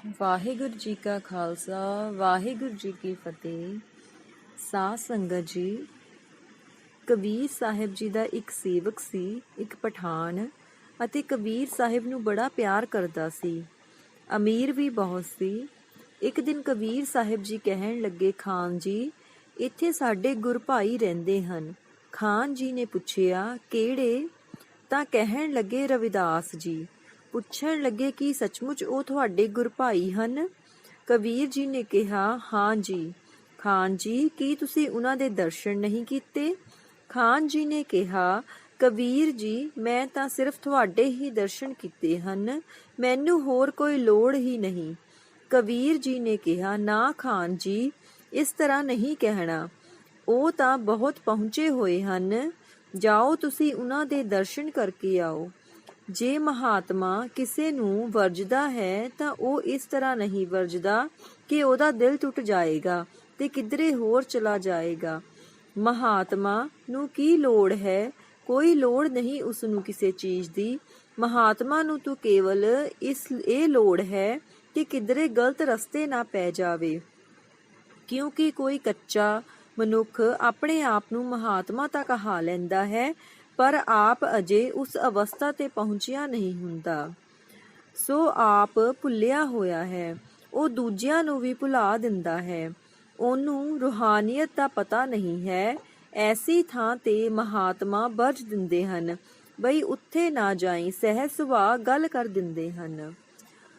ਵਾਹਿਗੁਰੂ ਜੀ ਕਾ ਖਾਲਸਾ ਵਾਹਿਗੁਰੂ ਜੀ ਕੀ ਫਤਿਹ। ਸਾਧ ਸੰਗਤ ਜੀ, ਕਬੀਰ ਸਾਹਿਬ ਜੀ ਦਾ ਇੱਕ ਸੇਵਕ ਸੀ, ਇੱਕ ਪਠਾਨ, ਅਤੇ ਕਬੀਰ ਸਾਹਿਬ ਨੂੰ ਬੜਾ ਪਿਆਰ ਕਰਦਾ ਸੀ। ਅਮੀਰ ਵੀ ਬਹੁਤ ਸੀ। ਇੱਕ ਦਿਨ ਕਬੀਰ ਸਾਹਿਬ ਜੀ ਕਹਿਣ ਲੱਗੇ, ਖਾਨ ਜੀ, ਇੱਥੇ ਸਾਡੇ ਗੁਰ ਭਾਈ ਰਹਿੰਦੇ ਹਨ। ਖਾਨ ਜੀ ਨੇ ਪੁੱਛਿਆ, ਕਿਹੜੇ? ਤਾਂ ਕਹਿਣ ਲੱਗੇ, ਰਵਿਦਾਸ ਜੀ। ਪੁੱਛਣ ਲੱਗੇ, ਕਿ ਸੱਚਮੁੱਚ ਉਹ ਤੁਹਾਡੇ ਗੁਰ ਭਾਈ ਹਨ? ਕਬੀਰ ਜੀ ਨੇ ਕਿਹਾ, ਹਾਂ ਜੀ। ਖਾਨ ਜੀ, ਕੀ ਤੁਸੀਂ ਉਹਨਾਂ ਦੇ ਦਰਸ਼ਨ ਨਹੀਂ ਕੀਤੇ? ਖਾਨ ਜੀ ਨੇ ਕਿਹਾ, ਕਬੀਰ ਜੀ, ਮੈਂ ਤਾਂ ਸਿਰਫ ਤੁਹਾਡੇ ਹੀ ਦਰਸ਼ਨ ਕੀਤੇ ਹਨ, ਮੈਨੂੰ ਹੋਰ ਕੋਈ ਲੋੜ ਹੀ ਨਹੀਂ। ਕਬੀਰ ਜੀ ਨੇ ਕਿਹਾ, ਨਾ ਖਾਨ ਜੀ, ਇਸ ਤਰ੍ਹਾਂ ਨਹੀਂ ਕਹਿਣਾ। ਉਹ ਤਾਂ ਬਹੁਤ ਪਹੁੰਚੇ ਹੋਏ ਹਨ, ਜਾਓ ਤੁਸੀਂ ਉਹਨਾਂ ਦੇ ਦਰਸ਼ਨ ਕਰਕੇ ਆਓ। ਜੇ ਮਹਾਤਮਾ ਕਿਸੇ ਨੂੰ ਵਰਜਦਾ ਹੈ ਤਾਂ ਉਹ ਇਸ ਤਰ੍ਹਾਂ ਨਹੀਂ ਵਰਜਦਾ ਕਿ ਉਹਦਾ ਦਿਲ ਟੁੱਟ ਜਾਏਗਾ ਤੇ ਕਿਧਰੇ ਹੋਰ ਚਲਾ ਜਾਏਗਾ। ਮਹਾਤਮਾ ਨੂੰ ਕੀ ਲੋੜ ਹੈ? ਕੋਈ ਲੋੜ ਨਹੀਂ ਉਸ ਨੂੰ ਕਿਸੇ ਚੀਜ਼ ਦੀ। ਮਹਾਤਮਾ ਨੂੰ ਤਾਂ ਕੇਵਲ ਇਹ ਲੋੜ ਹੈ ਕਿ ਕਿਧਰੇ ਗਲਤ ਰਸਤੇ ਨਾ ਪੈ ਜਾਵੇ, ਕਿਉਂਕਿ ਕੋਈ ਕੱਚਾ ਮਨੁੱਖ ਆਪਣੇ ਆਪ ਨੂੰ ਮਹਾਤਮਾ ਤਾਂ ਕਹਾ ਲੈਂਦਾ ਹੈ, ਪਰ ਆਪ ਅਜੇ ਉਸ ਅਵਸਥਾ ਤੇ ਪਹੁੰਚਿਆ ਨਹੀਂ ਹੁੰਦਾ। ਸੋ ਆਪ ਭੁੱਲਿਆ ਹੋਇਆ ਹੈ, ਉਹ ਦੂਜਿਆਂ ਨੂੰ ਵੀ ਭੁਲਾ ਦਿੰਦਾ ਹੈ। ਉਹਨੂੰ ਰੂਹਾਨੀਅਤ ਦਾ ਪਤਾ ਨਹੀਂ ਹੈ। ਐਸੀ ਥਾਂ ਤੇ ਮਹਾਤਮਾ ਵਰਜ ਦਿੰਦੇ ਹਨ, ਬਈ ਉੱਥੇ ਨਾ ਜਾਈ, ਸਹਿਜ ਸੁਭਾਅ ਗੱਲ ਕਰ ਦਿੰਦੇ ਹਨ।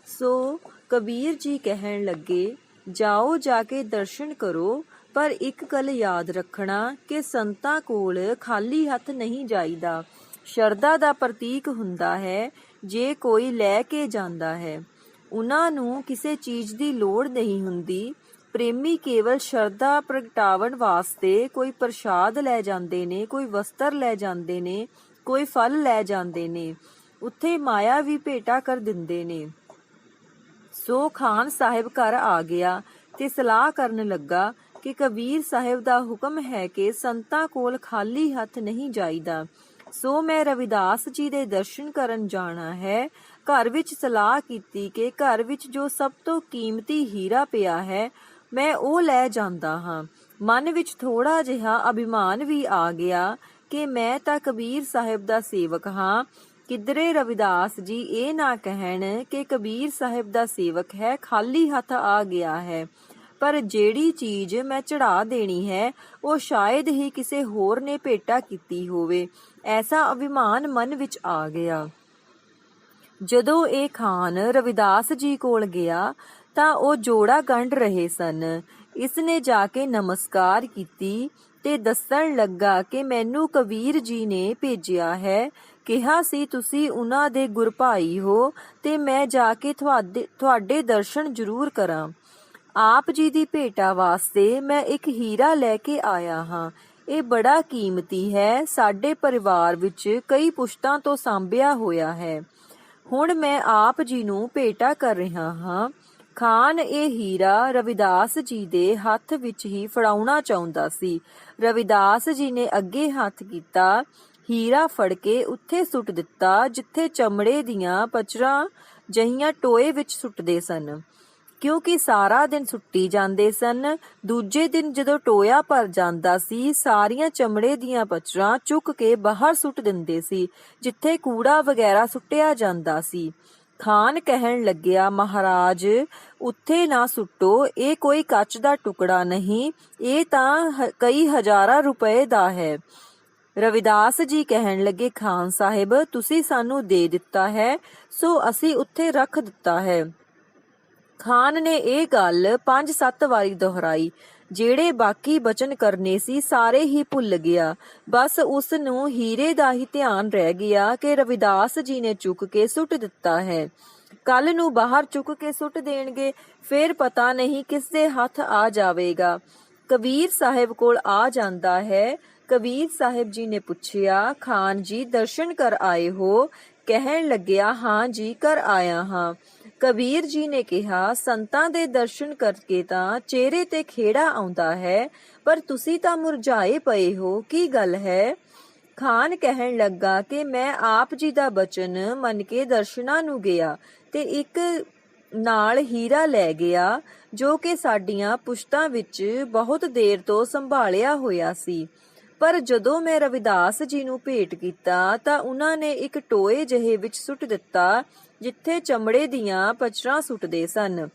ਸੋ ਕਬੀਰ ਜੀ ਕਹਿਣ ਲੱਗੇ, ਜਾਓ ਜਾ ਕੇ ਦਰਸ਼ਨ ਕਰੋ, ਪਰ ਇੱਕ ਗੱਲ ਯਾਦ ਰੱਖਣਾ ਕਿ ਸੰਤਾਂ ਕੋਲ ਖਾਲੀ ਹੱਥ ਨਹੀਂ ਜਾਈਦਾ। ਸ਼ਰਧਾ ਦਾ ਪ੍ਰਤੀਕ ਹੁੰਦਾ ਹੈ ਜੇ ਕੋਈ ਲੈ ਕੇ ਜਾਂਦਾ ਹੈ। ਉਹਨਾਂ ਨੂੰ ਕਿਸੇ ਚੀਜ਼ ਦੀ ਲੋੜ ਨਹੀਂ ਹੁੰਦੀ। ਪ੍ਰੇਮੀ ਕੇਵਲ ਸ਼ਰਧਾ ਪ੍ਰਗਟਾਉਣ ਵਾਸਤੇ ਕੋਈ ਪ੍ਰਸ਼ਾਦ ਲੈ ਜਾਂਦੇ ਨੇ, ਕੋਈ ਵਸਤਰ ਲੈ ਜਾਂਦੇ ਨੇ, ਕੋਈ ਫਲ ਲੈ ਜਾਂਦੇ ਨੇ, ਉੱਥੇ ਮਾਇਆ ਵੀ ਭੇਟਾ ਕਰ ਦਿੰਦੇ ਨੇ। ਸੋ ਖਾਨ ਸਾਹਿਬ ਘਰ ਆ ਗਿਆ ਤੇ ਸਲਾਹ ਕਰਨ ਲੱਗਾ ਕਿ ਕਬੀਰ ਸਾਹਿਬ ਦਾ ਹੁਕਮ ਹੈ ਕਿ ਸੰਤਾਂ ਕੋਲ ਖਾਲੀ ਹੱਥ ਨਹੀਂ ਜਾਈਦਾ। ਸੋ ਮੈਂ ਰਵਿਦਾਸ ਜੀ ਦੇ ਦਰਸ਼ਨ ਕਰਨ ਜਾਣਾ ਹੈ। ਘਰ ਵਿੱਚ ਸਲਾਹ ਕੀਤੀ ਕਿ ਘਰ ਵਿੱਚ ਜੋ ਸਭ ਤੋਂ ਕੀਮਤੀ ਹੀਰਾ ਪਿਆ ਹੈ, ਮੈਂ ਉਹ ਲੈ ਜਾਂਦਾ ਹਾਂ। ਮਨ ਵਿੱਚ ਥੋੜਾ ਜਿਹਾ ਅਭਿਮਾਨ ਵੀ ਆ ਗਿਆ ਕਿ ਮੈਂ ਤਾਂ ਕਬੀਰ ਸਾਹਿਬ ਦਾ ਸੇਵਕ ਹਾਂ। ਕਿਧਰੇ ਰਵਿਦਾਸ ਜੀ ਇਹ ਨਾ ਕਹਿਣ ਕਿ ਕਬੀਰ ਸਾਹਿਬ ਦਾ ਸੇਵਕ ਹੈ, ਖਾਲੀ ਹੱਥ ਆ ਗਿਆ ਹੈ। ਪਰ ਜਿਹੜੀ ਚੀਜ਼ ਮੈਂ ਚੜਾ ਦੇਣੀ ਹੈ, ਉਹ ਸ਼ਾਇਦ ਹੀ ਕਿਸੇ ਹੋਰ ਨੇ ਭੇਟਾ ਕੀਤੀ ਹੋਵੇ। ਐਸਾ ਅਭਿਮਾਨ ਮਨ ਵਿੱਚ ਆ ਗਿਆ। ਜਦੋਂ ਇਹ ਖਾਨ ਰਵਿਦਾਸ ਜੀ ਕੋਲ ਗਿਆ ਤਾਂ ਉਹ ਜੋੜਾ ਗੰਢ ਰਹੇ ਸਨ। ਇਸਨੇ ਜਾ ਕੇ ਨਮਸਕਾਰ ਕੀਤੀ ਤੇ ਦੱਸਣ ਲੱਗਾ ਕਿ ਮੈਨੂੰ ਕਬੀਰ ਜੀ ਨੇ ਭੇਜਿਆ ਹੈ, ਕਿਹਾ ਸੀ ਤੁਸੀਂ ਉਹਨਾਂ ਦੇ ਗੁਰ ਭਾਈ ਹੋ ਤੇ ਮੈਂ ਜਾ ਕੇ ਤੁਹਾਡੇ ਦਰਸ਼ਨ ਜ਼ਰੂਰ ਕਰਾਂ। ਆਪ ਜੀ ਦੀ ਭੇਟਾ ਵਾਸਤੇ ਮੈਂ ਇੱਕ ਹੀਰਾ ਲੈ ਕੇ ਆਇਆ ਹਾਂ। ਇਹ ਬੜਾ ਕੀਮਤੀ ਹੈ, ਸਾਡੇ ਪਰਿਵਾਰ ਵਿੱਚ ਕਈ ਪੁਸ਼ਤਾਂ ਤੋਂ ਸਾਂਭਿਆ ਹੋਇਆ ਹੈ। ਹੁਣ ਮੈਂ ਆਪ ਜੀ ਨੂੰ ਭੇਟਾ ਕਰ ਰਿਹਾ ਹਾਂ। ਖਾਨ ਇਹ ਹੀਰਾ ਰਵਿਦਾਸ ਜੀ ਦੇ ਹੱਥ ਵਿੱਚ ਹੀ ਫੜਾਉਣਾ ਚਾਹੁੰਦਾ ਸੀ। ਰਵਿਦਾਸ ਜੀ ਨੇ ਅੱਗੇ ਹੱਥ ਕੀਤਾ, ਹੀਰਾ ਫੜ ਕੇ ਉੱਥੇ ਸੁੱਟ ਦਿੱਤਾ ਜਿੱਥੇ ਚਮੜੇ ਦੀਆਂ ਪਚਰਾਂ ਜਹੀਆਂ ਟੋਏ ਵਿੱਚ ਸੁੱਟਦੇ ਸਨ, ਕਿਉਂਕਿ ਸਾਰਾ ਦਿਨ ਸੁੱਟੀ ਜਾਂਦੇ ਸਨ। ਦੂਜੇ ਦਿਨ ਜਦੋਂ ਟੋਇਆ ਭਰ ਜਾਂਦਾ ਸੀ, ਸਾਰੀਆਂ ਚਮੜੇ ਦੀਆਂ ਪਚਰਾਂ ਚੁੱਕ ਕੇ ਬਾਹਰ ਸੁੱਟ ਦਿੰਦੇ ਸੀ, ਜਿੱਥੇ ਕੂੜਾ ਵਗੈਰਾ ਸੁੱਟਿਆ ਜਾਂਦਾ ਸੀ। ਖਾਨ ਕਹਿਣ ਲੱਗਿਆ, ਮਹਾਰਾਜ, ਉੱਥੇ ਨਾ ਸੁੱਟੋ, ਇਹ ਕੋਈ ਕੱਚ ਦਾ ਟੁਕੜਾ ਨਹੀਂ, ਇਹ ਤਾਂ ਕਈ ਹਜ਼ਾਰਾਂ ਰੁਪਏ ਦਾ ਹੈ। ਰਵਿਦਾਸ ਜੀ ਕਹਿਣ ਲੱਗੇ, ਖਾਨ ਸਾਹਿਬ, ਤੁਸੀਂ ਸਾਨੂੰ ਦੇ ਦਿੱਤਾ ਹੈ, ਸੋ ਅਸੀਂ ਉੱਥੇ ਰੱਖ ਦਿੱਤਾ ਹੈ। ਖਾਨ ਨੇ ਇਹ ਗੱਲ 5-7 ਵਾਰੀ ਦੁਹਰਾਈ। ਜਿਹੜੇ ਬਾਕੀ ਬਚਨ ਕਰਨੇ ਸੀ ਸਾਰੇ ਹੀ ਭੁੱਲ ਗਿਆ। ਬਸ ਉਸ ਨੂੰ ਹੀਰੇ ਦਾ ਹੀ ਧਿਆਨ ਰਹਿ ਗਿਆ ਕਿ ਰਵਿਦਾਸ ਜੀ ਨੇ ਚੁੱਕ ਕੇ ਸੁੱਟ ਦਿੱਤਾ ਹੈ। ਕੱਲ ਨੂੰ ਬਾਹਰ ਚੁੱਕ ਕੇ ਸੁੱਟ ਦੇਣਗੇ, ਫਿਰ ਪਤਾ ਨਹੀਂ ਕਿਸ ਦੇ ਹੱਥ ਆ ਜਾਵੇਗਾ। ਕਬੀਰ ਸਾਹਿਬ ਕੋਲ ਆ ਜਾਂਦਾ ਹੈ। ਕਬੀਰ ਸਾਹਿਬ ਜੀ ਨੇ ਪੁੱਛਿਆ, ਖਾਨ ਜੀ, ਦਰਸ਼ਨ ਕਰ ਆਏ ਹੋ? ਕਹਿਣ ਲੱਗਿਆ, ਹਾਂ ਜੀ, ਕਰ ਆਇਆ ਹਾਂ। ਕਬੀਰ ਜੀ ਨੇ ਕਿਹਾ, ਸੰਤਾਂ ਦੇ ਦਰਸ਼ਨ ਕਰਕੇ ਤਾਂ ਚਿਹਰੇ ਤੇ ਖੇੜਾ ਆਉਂਦਾ ਹੈ, ਪਰ ਤੁਸੀਂ ਤਾਂ ਮੁਰਝਾਏ ਪਏ ਹੋ, ਕੀ ਗੱਲ ਹੈ? ਖਾਨ ਕਹਿਣ ਲੱਗਾ ਕਿ ਮੈਂ ਆਪ ਜੀ ਦਾ ਬਚਨ ਮੰਨ ਕੇ ਦਰਸ਼ਨਾਂ ਨੂੰ ਗਿਆ ਤੇ ਇੱਕ ਨਾਲ ਹੀਰਾ ਲੈ ਗਿਆ, ਜੋ ਕਿ ਸਾਡੀਆਂ ਪੁਸ਼ਤਾਂ ਵਿੱਚ ਬਹੁਤ ਦੇਰ ਤੋਂ ਸੰਭਾਲਿਆ ਹੋਇਆ ਸੀ। ਪਰ ਜਦੋਂ ਮੈਂ ਰਵਿਦਾਸ ਜੀ ਨੂੰ ਭੇਟ ਕੀਤਾ ਤਾਂ ਉਹਨਾਂ ਨੇ ਇੱਕ ਟੋਏ ਜਿਹੇ ਵਿੱਚ ਸੁੱਟ ਦਿੱਤਾ, ਜਿੱਥੇ ਚਮੜੇ ਦੀਆਂ ਪਚਰਾਂ ਸੁੱਟਦੇ ਸਨ।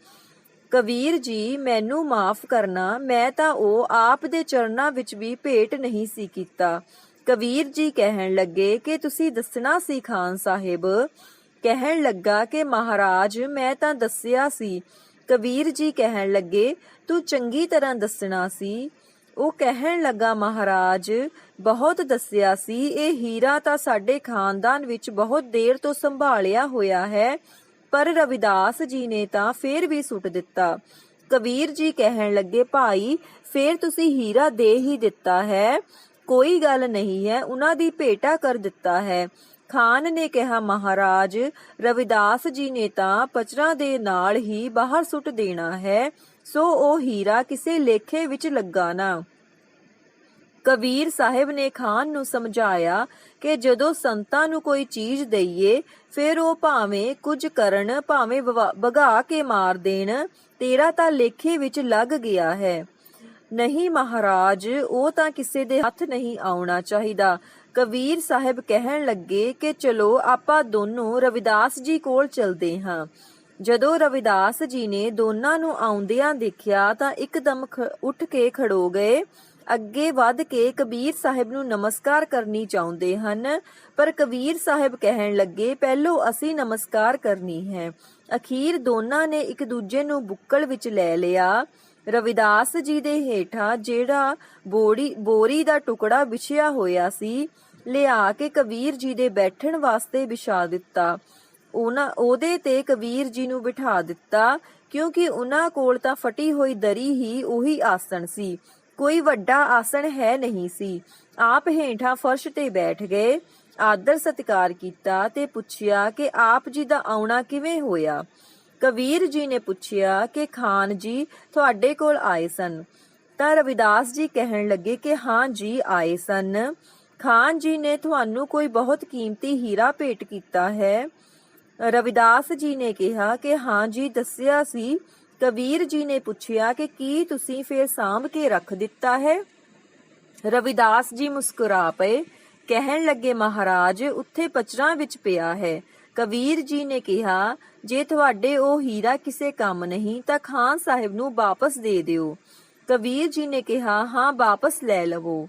ਕਬੀਰ ਜੀ, ਮੈਨੂੰ ਮਾਫ਼ ਕਰਨਾ, ਮੈਂ ਤਾਂ ਉਹ ਆਪ ਦੇ ਚਰਨਾਂ ਵਿੱਚ ਵੀ ਭੇਟ ਨਹੀਂ ਸੀ ਕੀਤਾ। ਕਬੀਰ ਜੀ ਕਹਿਣ ਲੱਗੇ ਕਿ ਤੁਸੀਂ ਦੱਸਣਾ ਸੀ ਖਾਨ ਸਾਹਿਬ। ਕਹਿਣ ਲੱਗਾ ਕਿ ਮਹਾਰਾਜ, ਮੈਂ ਤਾਂ ਦੱਸਿਆ ਸੀ। ਕਬੀਰ ਜੀ ਕਹਿਣ ਲੱਗੇ, ਤੂੰ ਚੰਗੀ ਤਰ੍ਹਾਂ ਦੱਸਣਾ ਸੀ। ਉਹ ਕਹਿਣ ਲੱਗਾ, ਮਹਾਰਾਜ, ਬਹੁਤ ਦੱਸਿਆ ਸੀ। ਇਹ ਹੀਰਾ ਤਾਂ ਸਾਡੇ ਖਾਨਦਾਨ ਵਿੱਚ ਬਹੁਤ ਦੇਰ ਤੋਂ ਸੰਭਾਲਿਆ ਹੋਇਆ ਹੈ, ਪਰ ਰਵਿਦਾਸ ਜੀ ਨੇ ਤਾਂ ਫੇਰ ਵੀ ਸੁੱਟ ਦਿੱਤਾ। ਕਬੀਰ ਜੀ ਕਹਿਣ ਲੱਗੇ, ਭਾਈ, ਫੇਰ ਤੁਸੀਂ ਹੀਰਾ ਦੇ ਹੀ ਦਿੱਤਾ ਹੈ, ਕੋਈ ਗੱਲ ਨਹੀਂ ਹੈ, ਉਹਨਾਂ ਦੀ ਭੇਟਾ ਕਰ ਦਿੱਤਾ ਹੈ। ਖਾਨ ਨੇ ਕਿਹਾ, ਮਹਾਰਾਜ, ਰਵਿਦਾਸ ਜੀ ਨੇ ਤਾਂ ਪਚਰਾਂ ਦੇ ਨਾਲ ਹੀ ਬਾਹਰ ਸੁੱਟ ਦੇਣਾ ਹੈ, ਸੋ ਉਹ ਹੀਰਾ ਕਿਸੇ ਲੇਖੇ ਵਿੱਚ ਲੱਗਾ ਨਾ। ਕਬੀਰ ਸਾਹਿਬ ਨੇ ਖਾਨ ਨੂੰ ਸਮਝਾਇਆ ਕਿ ਜਦੋਂ ਸੰਤਾਂ ਨੂੰ ਕੋਈ ਚੀਜ਼ ਦਈਏ, ਫਿਰ ਉਹ ਭਾਵੇਂ ਕੁਝ ਕਰਨ, ਭਾਵੇਂ ਭਗਾ ਕੇ ਮਾਰ ਦੇਣ, ਤੇਰਾ ਤਾਂ ਲੇਖੇ ਵਿੱਚ ਲੱਗ ਗਿਆ ਹੈ। ਨਹੀਂ ਮਹਾਰਾਜ, ਉਹ ਤਾਂ ਕਿਸੇ ਦੇ ਹੱਥ ਨਹੀਂ ਆਉਣਾ ਚਾਹੀਦਾ। ਕਬੀਰ ਸਾਹਿਬ ਕਹਿਣ ਲੱਗੇ ਕਿ ਚਲੋ ਆਪਾਂ ਦੋਨੋਂ ਰਵਿਦਾਸ ਜੀ ਕੋਲ ਚਲਦੇ ਹਾਂ। ਜਦੋਂ ਰਵਿਦਾਸ ਜੀ ਨੇ ਦੋਨਾਂ ਨੂੰ ਆਉਂਦਿਆਂ ਦੇਖਿਆ ਤਾਂ ਇੱਕਦਮ ਉੱਠ ਕੇ ਖੜੋ ਗਏ। ਅੱਗੇ ਵੱਧ ਕੇ ਕਬੀਰ ਸਾਹਿਬ ਨੂੰ ਨਮਸਕਾਰ ਕਰਨੀ ਚਾਹੁੰਦੇ ਹਨ, ਪਰ ਕਬੀਰ ਸਾਹਿਬ ਕਹਿਣ ਲੱਗੇ, ਪਹਿਲੋਂ ਅਸੀਂ ਨਮਸਕਾਰ ਕਰਨੀ ਹੈ। ਅਖੀਰ ਦੋਨਾਂ ਨੇ ਇੱਕ ਦੂਜੇ ਨੂੰ ਬੁੱਕਲ ਵਿੱਚ ਲੈ ਲਿਆ। ਰਵਿਦਾਸ ਜੀ ਦੇ ਹੇਠਾਂ ਜਿਹੜਾ ਬੋਰੀ ਦਾ ਟੁਕੜਾ ਵਿਛਿਆ ਹੋਇਆ ਸੀ, ਲਿਆ ਕੇ ਕਬੀਰ ਜੀ ਦੇ ਬੈਠਣ ਵਾਸਤੇ ਵਿਛਾ ਦਿੱਤਾ। ਉਹਦੇ ਤੇ ਕਬੀਰ ਜੀ ਨੂੰ ਬਿਠਾ ਦਿੱਤਾ, ਕਿਉਂਕਿ ਉਹਨਾਂ ਕੋਲ ਤਾਂ ਫਟੀ ਹੋਈ ਦਰੀ ਹੀ ਉਹੀ ਆਸਣ ਸੀ, ਕੋਈ ਵੱਡਾ ਆਸਣ ਹੈ ਨਹੀਂ ਸੀ। ਆਪ ਹੇਠਾਂ ਫਰਸ਼ ਤੇ ਬੈਠ ਗਏ, ਆਦਰ ਸਤਿਕਾਰ ਕੀਤਾ ਤੇ ਪੁੱਛਿਆ ਕਿ ਆਪ ਜੀ ਦਾ ਆਉਣਾ ਕਿਵੇਂ ਹੋਇਆ। ਕਬੀਰ ਜੀ ਨੇ ਪੁੱਛਿਆ ਕਿ ਖਾਨ ਜੀ ਤੁਹਾਡੇ ਕੋਲ ਆਏ ਸਨ। ਤਾਂ ਰਵਿਦਾਸ ਜੀ ਕਹਿਣ ਲੱਗੇ ਕਿ ਹਾਂ ਜੀ, ਆਏ ਸਨ। ਖਾਨ ਜੀ ਨੇ ਤੁਹਾਨੂੰ ਕੋਈ ਬਹੁਤ ਕੀਮਤੀ ਹੀਰਾ ਭੇਟ ਕੀਤਾ ਹੈ। ਰਵਿਦਾਸ ਜੀ ਨੇ ਕਿਹਾ ਕਿ ਹਾਂ ਜੀ, ਦੱਸਿਆ ਸੀ। ਕਬੀਰ ਜੀ ਨੇ ਪੁੱਛਿਆ ਕਿ ਕੀ ਤੁਸੀਂ ਫੇਰ ਸਾਂਭ ਕੇ ਰੱਖ ਦਿੱਤਾ ਹੈ। ਰਵਿਦਾਸ ਜੀ ਮੁਸਕਰਾ ਪਏ, ਕਹਿਣ ਲੱਗੇ, ਮਹਾਰਾਜ, ਉੱਥੇ ਪਚਰਾਂ ਵਿੱਚ ਪਿਆ ਹੈ। ਕਬੀਰ ਜੀ ਨੇ ਕਿਹਾ, ਜੇ ਤੁਹਾਡੇ ਉਹ ਹੀਰਾ ਕਿਸੇ ਕੰਮ ਨਹੀਂ ਤਾਂ ਖਾਨ ਸਾਹਿਬ ਨੂੰ ਵਾਪਸ ਦੇ ਦਿਓ। ਕਬੀਰ ਜੀ ਨੇ ਕਿਹਾ, ਹਾਂ, ਵਾਪਸ ਲੈ ਲਵੋ।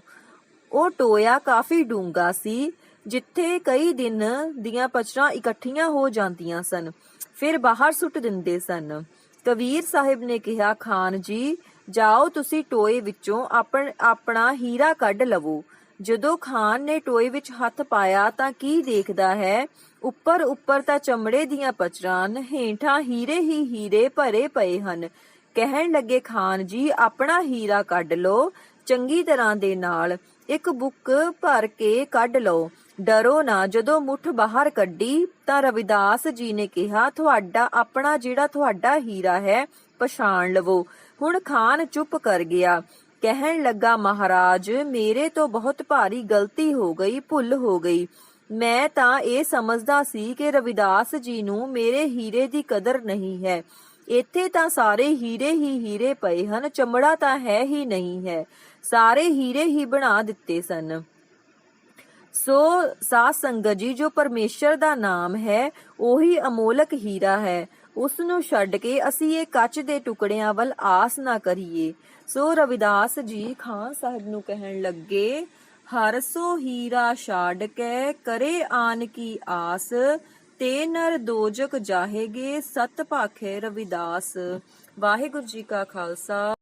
ਉਹ ਟੋਇਆ ਕਾਫੀ ਡੂੰਘਾ ਸੀ, ਜਿੱਥੇ ਕਈ ਦਿਨ ਦੀਆਂ ਪਚਰਾਂ ਇਕੱਠੀਆਂ ਹੋ ਜਾਂਦੀਆਂ ਸਨ, ਫਿਰ ਬਾਹਰ ਸੁੱਟ ਦਿੰਦੇ ਸਨ। ਕਬੀਰ ਸਾਹਿਬ ਨੇ ਕਿਹਾ, ਖਾਨ ਜੀ, ਜਾਓ, ਤੁਸੀਂ ਟੋਏ ਵਿੱਚੋਂ ਆਪਣਾ ਹੀਰਾ ਕੱਢ ਲਵੋ। ਜਦੋਂ ਖਾਨ ਨੇ ਟੋਏ ਵਿੱਚ ਹੱਥ ਪਾਇਆ ਤਾਂ ਕੀ ਦੇਖਦਾ ਹੈ, ਉੱਪਰ ਤਾਂ ਚਮੜੇ ਦੀਆਂ ਪਚਰਾਂ, ਹੇਠਾਂ ਹੀਰੇ ਹੀ ਹੀਰੇ ਭਰੇ ਪਏ ਹਨ। ਕਹਿਣ ਲੱਗੇ, ਖਾਨ ਜੀ, ਆਪਣਾ ਹੀਰਾ ਕੱਢ ਲਓ, ਚੰਗੀ ਤਰ੍ਹਾਂ ਦੇ ਨਾਲ ਇੱਕ ਬੁੱਕ ਭਰ ਕੇ ਕੱਢ ਲਓ, ਡਰੋ ਨਾ। ਜਦੋਂ ਮੁੱਠ ਬਾਹਰ ਕੱਢੀ ਤਾਂ ਰਵਿਦਾਸ ਜੀ ਨੇ ਕਿਹਾ, ਆਪਣਾ ਜਿਹੜਾ ਤੁਹਾਡਾ ਹੀਰਾ ਹੈ, ਪਛਾਣ ਲਵੋ। ਹੁਣ ਖਾਨ ਚੁੱਪ ਕਰ ਗਿਆ। ਕਹਿਣ ਲੱਗਾ, ਮਹਾਰਾਜ, ਮੇਰੇ ਤੋਂ ਬਹੁਤ ਭਾਰੀ ਗਲਤੀ ਹੋ ਗਈ, ਭੁੱਲ ਹੋ ਗਈ। ਮੈਂ ਤਾਂ ਇਹ ਸਮਝਦਾ ਸੀ ਕਿ ਰਵਿਦਾਸ ਜੀ ਨੂੰ ਮੇਰੇ ਹੀਰੇ ਦੀ ਕਦਰ ਨਹੀਂ ਹੈ। ਇੱਥੇ ਤਾਂ ਸਾਰੇ ਹੀਰੇ ਹੀ ਹੀਰੇ ਪਏ ਹਨ, ਚਮੜਾ ਤਾਂ ਹੈ ਹੀ ਨਹੀਂ ਹੈ। ਸਾਰੇ ਹੀਰੇ ਹੀ ਬਣਾ ਦਿੱਤੇ ਸਨ। ਸੋ ਸਾਧ ਸੰਗਤ ਜੀ, ਜੋ ਪਰਮੇਸ਼ਰ ਦਾ ਨਾਮ ਹੈ, ਉਹੀ ਅਮੋਲਕ ਹੀਰਾ ਹੈ। ਉਸ ਨੂੰ ਛੱਡ ਕੇ ਅਸੀਂ ਇਹ ਕੱਚ ਦੇ ਟੁਕੜਿਆਂ ਵੱਲ ਆਸ ਨਾ ਕਰੀਏ। ਸੋ ਰਵਿਦਾਸ ਜੀ ਖਾਨ ਸਾਹਿਬ ਨੂੰ ਕਹਿਣ ਲੱਗੇ, ਹਰ ਸੋ ਹੀਰਾ ਛਾੜ ਕੇ ਕਰੇ ਆਨ ਕੀ ਆਸ, ਤੇ ਨਰ ਦੋਜਕ ਜਾਹੇਗੇ ਸਤ ਭਾਖੇ ਰਵਿਦਾਸ। ਵਾਹਿਗੁਰੂ ਜੀ ਕਾ ਖਾਲਸਾ।